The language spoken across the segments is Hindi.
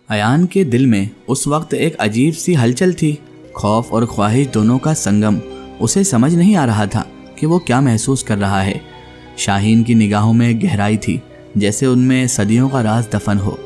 अयान के दिल में उस वक्त एक अजीब सी हलचल थी, खौफ और ख्वाहिश दोनों का संगम। उसे समझ नहीं आ रहा था कि वो क्या महसूस कर रहा है। शाहीन की निगाहों में गहराई थी, जैसे उनमें सदियों का राज दफन हो।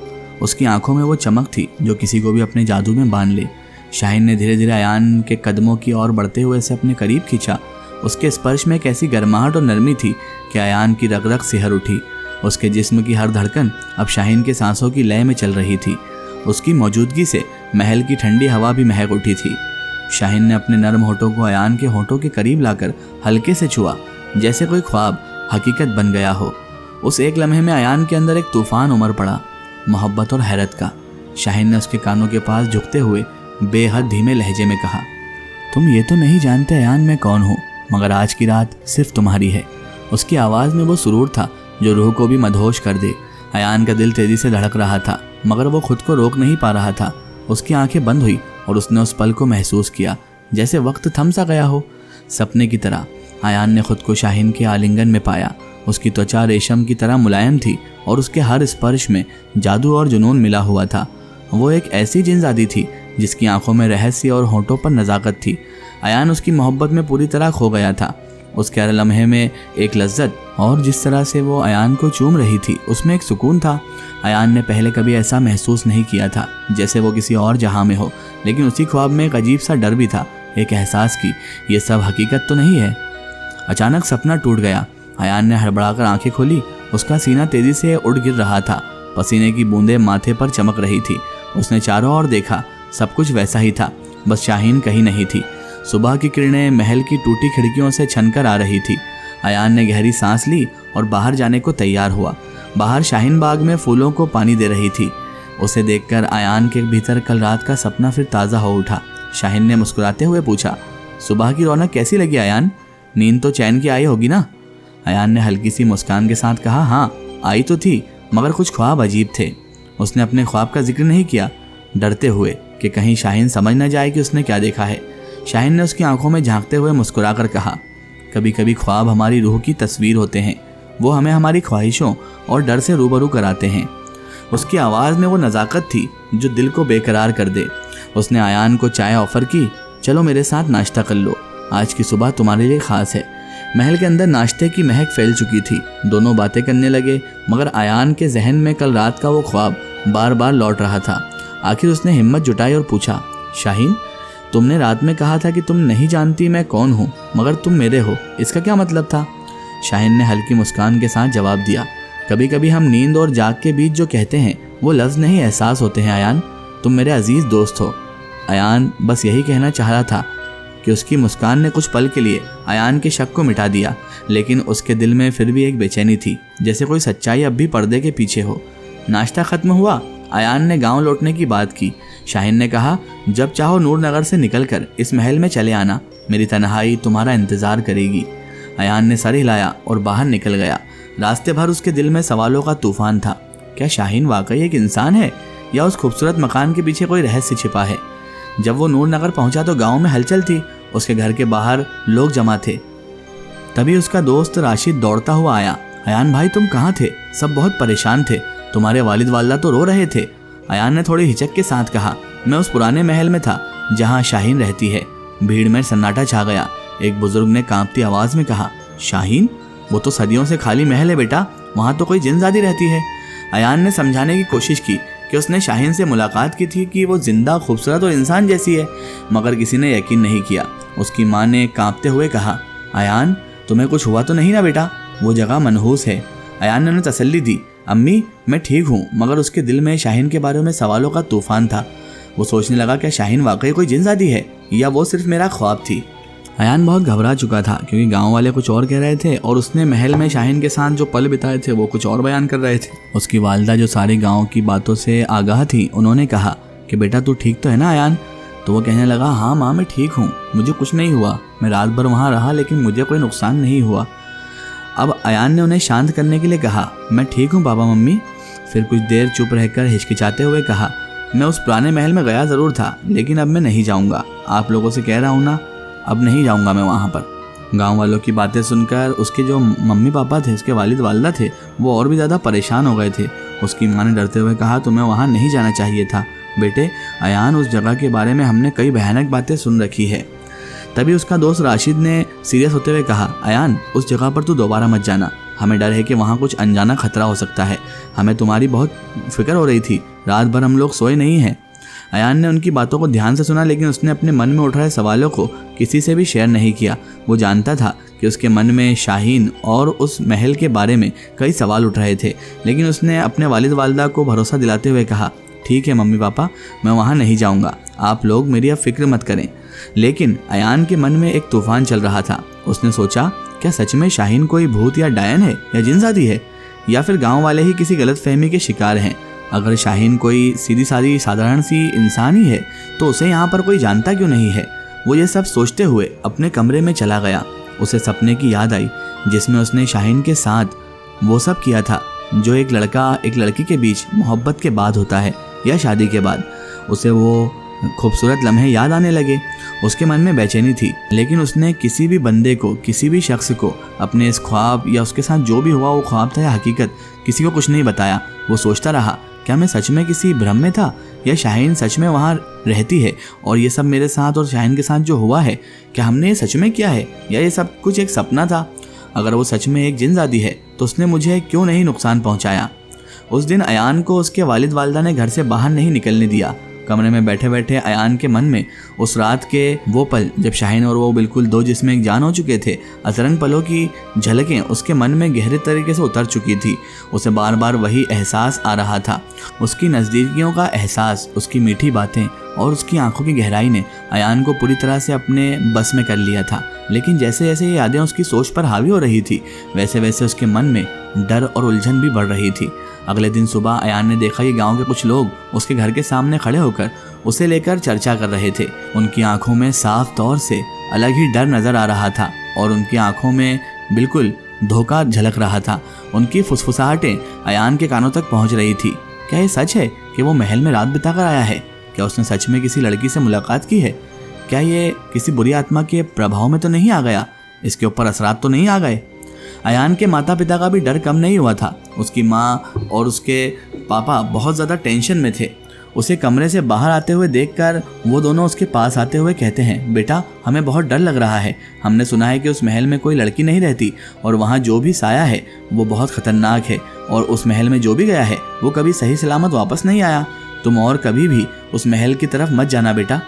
उसकी आंखों में वो चमक थी जो किसी को भी अपने जादू में बांध ले। शाहीन ने धीरे धीरे अयान के कदमों की ओर बढ़ते हुए उसे अपने करीब खींचा। उसके स्पर्श में एक ऐसी गर्माहट और नरमी थी कि अयान की रग रग सिहर उठी। उसके जिस्म की हर धड़कन अब शाहीन के सांसों की लय में चल रही थी। उसकी मौजूदगी से महल की ठंडी हवा भी महक उठी थी। शाहीन ने अपने नर्म होठों को अयान के होठों के करीब लाकर हल्के से छुआ, जैसे कोई ख्वाब हकीकत बन गया हो। उस एक लम्हे में अयान के अंदर एक तूफान उमड़ पड़ा, मोहब्बत और हैरत का। शाहीन ने उसके कानों के पास झुकते हुए बेहद धीमे लहजे में कहा, तुम ये तो नहीं जानते अयान मैं कौन हूँ, मगर आज की रात सिर्फ तुम्हारी है। उसकी आवाज़ में वो सुरूर था जो रूह को भी मदहोश कर दे। अयान का दिल तेजी से धड़क रहा था, मगर वो खुद को रोक नहीं पा रहा था। उसकी आंखें बंद हुई और उसने उस पल को महसूस किया जैसे वक्त थम सा गया हो। सपने की तरह अयान ने खुद को शाहीन के आलिंगन में पाया। उसकी त्वचा रेशम की तरह मुलायम थी और उसके हर स्पर्श में जादू और जुनून मिला हुआ था। वो एक ऐसी जिनजादी थी जिसकी आंखों में रहस्य और होठों पर नज़ाकत थी। अयान उसकी मोहब्बत में पूरी तरह खो गया था। उसके हर लम्हे में एक लज्जत, और जिस तरह से वो अयान को चूम रही थी उसमें एक सुकून था। अयान ने पहले कभी ऐसा महसूस नहीं किया था जैसे वो किसी और जहां में हो, लेकिन उसी ख्वाब में एक अजीब सा डर भी था, एक एहसास की ये सब हकीकत तो नहीं है। अचानक सपना टूट गया। अयान ने हड़बड़ाकर आंखें खोली। उसका सीना तेजी से उड़ गिर रहा था, पसीने की बूंदें माथे पर चमक रही थी। उसने चारों ओर देखा, सब कुछ वैसा ही था, बस शाहीन कहीं नहीं थी। सुबह की किरणें महल की टूटी खिड़कियों से छनकर आ रही थी। अयान ने गहरी सांस ली और बाहर जाने को तैयार हुआ। बाहर शाहीन बाग में फूलों को पानी दे रही थी। उसे देखकर अयान के भीतर कल रात का सपना फिर ताज़ा हो उठा। शाहीन ने मुस्कुराते हुए पूछा, सुबह की रौनक कैसी लगी अयान? नींद तो चैन की आई होगी ना? अयान ने हल्की सी मुस्कान के साथ कहा, हाँ आई तो थी, मगर कुछ ख्वाब अजीब थे। उसने अपने ख्वाब का जिक्र नहीं किया, डरते हुए कि कहीं शाहीन समझ न जाए कि उसने क्या देखा है। शाहीन ने उसकी आंखों में झांकते हुए मुस्कुराकर कहा, कभी कभी ख्वाब हमारी रूह की तस्वीर होते हैं। वो हमें हमारी ख्वाहिशों और डर से रूबरू कराते हैं। उसकी आवाज़ में वो नज़ाकत थी जो दिल को बेकरार कर दे। उसने अयान को चाय ऑफ़र की, चलो मेरे साथ नाश्ता कर लो, आज की सुबह तुम्हारे लिए ख़ास है। महल के अंदर नाश्ते की महक फैल चुकी थी। दोनों बातें करने लगे, मगर अयान के जहन में कल रात का वो ख्वाब बार बार लौट रहा था। आखिर उसने हिम्मत जुटाई और पूछा, शाहीन तुमने रात में कहा था कि तुम नहीं जानती मैं कौन हूँ, मगर तुम मेरे हो, इसका क्या मतलब था? शाहीन ने हल्की मुस्कान के साथ जवाब दिया, कभी कभी हम नींद और जाग के बीच जो कहते हैं वो लफ्ज़ नहीं एहसास होते हैं अयान। तुम मेरे अजीज़ दोस्त हो। अयान बस यही कहना चाह रहा था कि उसकी मुस्कान ने कुछ पल के लिए अयान के शक को मिटा दिया, लेकिन उसके दिल में फिर भी एक बेचैनी थी, जैसे कोई सच्चाई अब भी पर्दे के पीछे हो। नाश्ता ख़त्म हुआ। अयान ने गांव लौटने की बात की। शाहीन ने कहा, जब चाहो नूरनगर से निकलकर इस महल में चले आना, मेरी तन्हाई तुम्हारा इंतज़ार करेगी। अयान ने सर हिलाया और बाहर निकल गया। रास्ते भर उसके दिल में सवालों का तूफान था। क्या शाहीन वाकई एक इंसान है या उस खूबसूरत मकान के पीछे कोई रहस्य छिपा है? जब वो नूरनगर पहुंचा तो गांव में हलचल थी। उसके घर के बाहर लोग जमा थे। तभी उसका दोस्त राशिद दौड़ता हुआ आया। अयान भाई तुम कहाँ थे? सब बहुत परेशान थे, तुम्हारे वालिद वालिदा तो रो रहे थे। अयान ने थोड़ी हिचक के साथ कहा, मैं उस पुराने महल में था जहाँ शाहीन रहती है। भीड़ में सन्नाटा छा गया। एक बुजुर्ग ने कांपती आवाज़ में कहा, शाहीन? वो तो सदियों से खाली महल है बेटा, वहाँ तो कोई जिनजादी रहती है। अयान ने समझाने की कोशिश की कि उसने शाहीन से मुलाकात की थी कि वो जिंदा, खूबसूरत और इंसान जैसी है, मगर किसी ने यकीन नहीं किया। उसकी माँ ने कांपते हुए कहा, अयान तुम्हें कुछ हुआ तो नहीं ना बेटा? वो जगह मनहूस है। अयान ने उन्हें तसल्ली दी, अम्मी मैं ठीक हूँ, मगर उसके दिल में शाहीन के बारे में सवालों का तूफान था। वो सोचने लगा क्या शाहीन वाकई कोई जिनजादी है या वो सिर्फ मेरा ख्वाब थी। अयान बहुत घबरा चुका था क्योंकि गांव वाले कुछ और कह रहे थे और उसने महल में शाहीन के साथ जो पल बिताए थे वो कुछ और बयान कर रहे थे। उसकी वालिदा जो सारे गांव की बातों से आगाह थी, उन्होंने कहा कि बेटा तू ठीक तो है ना अयान? तो वो कहने लगा, हाँ माँ मैं ठीक हूँ, मुझे कुछ नहीं हुआ, मैं रात भर वहाँ रहा लेकिन मुझे कोई नुकसान नहीं हुआ। अब अयान ने उन्हें शांत करने के लिए कहा, मैं ठीक हूँ पापा मम्मी। फिर कुछ देर चुप रहकर हिचकिचाते हुए कहा, मैं उस पुराने महल में गया ज़रूर था लेकिन अब मैं नहीं जाऊँगा। आप लोगों से कह रहा हूँ ना, अब नहीं जाऊँगा मैं वहाँ पर। गांव वालों की बातें सुनकर उसके जो मम्मी पापा थे, उसके वालिद वालिदा थे, वो और भी ज़्यादा परेशान हो गए थे। उसकी माँ ने डरते हुए कहा, तुम्हें वहाँ नहीं जाना चाहिए था बेटे अयान, उस जगह के बारे में हमने कई भयानक बातें सुन रखी है। तभी उसका दोस्त राशिद ने सीरियस होते हुए कहा, अयान उस जगह पर तू दोबारा मत जाना, हमें डर है कि वहाँ कुछ अनजाना खतरा हो सकता है। हमें तुम्हारी बहुत फिक्र हो रही थी, रात भर हम लोग सोए नहीं हैं। अयान ने उनकी बातों को ध्यान से सुना, लेकिन उसने अपने मन में उठ रहे सवालों को किसी से भी शेयर नहीं किया। वो जानता था कि उसके मन में शाहीन और उस महल के बारे में कई सवाल उठ रहे थे, लेकिन उसने अपने वालिद वालिदा को भरोसा दिलाते हुए कहा, ठीक है मम्मी पापा, मैं वहाँ नहीं जाऊँगा, आप लोग मेरी अब फिक्र मत करें। लेकिन अयान के मन में एक तूफान चल रहा था। उसने सोचा, क्या सच में शाहीन कोई भूत या डायन है या जिनजादी है, या फिर गांव वाले ही किसी गलतफहमी के शिकार हैं। अगर शाहीन कोई सीधी सादी साधारण सी इंसान ही है तो उसे यहाँ पर कोई जानता क्यों नहीं है। वो ये सब सोचते हुए अपने कमरे में चला गया। उसे सपने की याद आई जिसमें उसने शाहीन के साथ वो सब किया था जो एक लड़का एक लड़की के बीच मोहब्बत के बाद होता है या शादी के बाद। उसे वो खूबसूरत लम्हे याद आने लगे। उसके मन में बेचैनी थी, लेकिन उसने किसी भी बंदे को, किसी भी शख्स को अपने इस ख्वाब या उसके साथ जो भी हुआ वो ख्वाब था या हकीकत, किसी को कुछ नहीं बताया। वो सोचता रहा, क्या मैं सच में किसी भ्रम में था या शाहीन सच में वहाँ रहती है और ये सब मेरे साथ और शाहीन के साथ जो हुआ है, क्या हमने ये सच में किया है या ये सब कुछ एक सपना था। अगर वो सच में एक जिनजादी है तो उसने मुझे क्यों नहीं नुकसान पहुँचाया। उस दिन अयान को उसके वालिद वालिदा ने घर से बाहर नहीं निकलने दिया। कमरे में बैठे बैठे अयान के मन में उस रात के वो पल जब शाहीन और वो बिल्कुल दो जिस्म एक जान हो चुके थे, अतरंग पलों की झलकें उसके मन में गहरे तरीके से उतर चुकी थी। उसे बार बार वही एहसास आ रहा था, उसकी नज़दीकियों का एहसास, उसकी मीठी बातें और उसकी आंखों की गहराई ने अयान को पूरी तरह से अपने बस में कर लिया था। लेकिन जैसे जैसे ये यादें उसकी सोच पर हावी हो रही थी, वैसे वैसे उसके मन में डर और उलझन भी बढ़ रही थी। अगले दिन सुबह अयान ने देखा कि गांव के कुछ लोग उसके घर के सामने खड़े होकर उसे लेकर चर्चा कर रहे थे। उनकी आंखों में साफ तौर से अलग ही डर नजर आ रहा था और उनकी आंखों में बिल्कुल धोखा झलक रहा था। उनकी फुसफुसाहटें अयान के कानों तक पहुंच रही थी। क्या ये सच है कि वो महल में रात बिताकर आया है? क्या उसने सच में किसी लड़की से मुलाकात की है? क्या ये किसी बुरी आत्मा के प्रभाव में तो नहीं आ गया? इसके ऊपर असरात तो नहीं आ गए? अयान के माता पिता का भी डर कम नहीं हुआ था। उसकी माँ और उसके पापा बहुत ज़्यादा टेंशन में थे। उसे कमरे से बाहर आते हुए देखकर वो दोनों उसके पास आते हुए कहते हैं, बेटा हमें बहुत डर लग रहा है। हमने सुना है कि उस महल में कोई लड़की नहीं रहती और वहाँ जो भी साया है वो बहुत ख़तरनाक है और उस महल में जो भी गया है वो कभी सही सलामत वापस नहीं आया। तुम और कभी भी उस महल की तरफ मत जाना बेटा।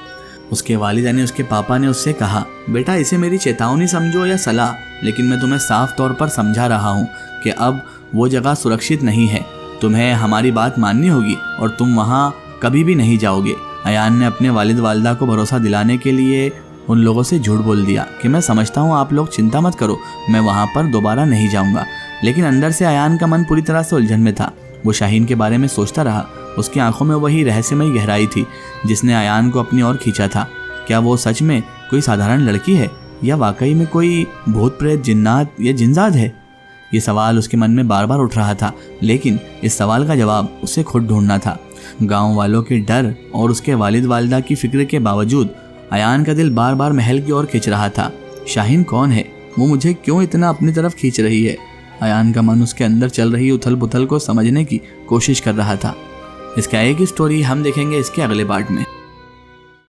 उसके वालिदा ने, उसके पापा ने उससे कहा, बेटा इसे मेरी चेतावनी समझो या सलाह, लेकिन मैं तुम्हें साफ तौर पर समझा रहा हूँ कि अब वो जगह सुरक्षित नहीं है। तुम्हें हमारी बात माननी होगी और तुम वहाँ कभी भी नहीं जाओगे। अयान ने अपने वालिद वालिदा को भरोसा दिलाने के लिए उन लोगों से झूठ बोल दिया कि मैं समझता हूँ, आप लोग चिंता मत करो, मैं वहाँ पर दोबारा नहीं जाऊँगा। लेकिन अंदर से अयान का मन पूरी तरह से उलझन में था। वो शाहीन के बारे में सोचता रहा। उसकी आंखों में वही रहस्यमयी गहराई थी जिसने अयान को अपनी ओर खींचा था। क्या वो सच में कोई साधारण लड़की है या वाकई में कोई भूत प्रेत, जिन्नात या जिनजाद है? ये सवाल उसके मन में बार बार उठ रहा था, लेकिन इस सवाल का जवाब उसे खुद ढूंढना था। गांव वालों के डर और उसके वालिद वालिदा की फिक्र के बावजूद अयान का दिल बार बार महल की ओर खींच रहा था। शाहीन कौन है? वो मुझे क्यों इतना अपनी तरफ खींच रही है? अयान का मन उसके अंदर चल रही उथल पुथल को समझने की कोशिश कर रहा था। इसका एक ही स्टोरी हम देखेंगे इसके अगले पार्ट में।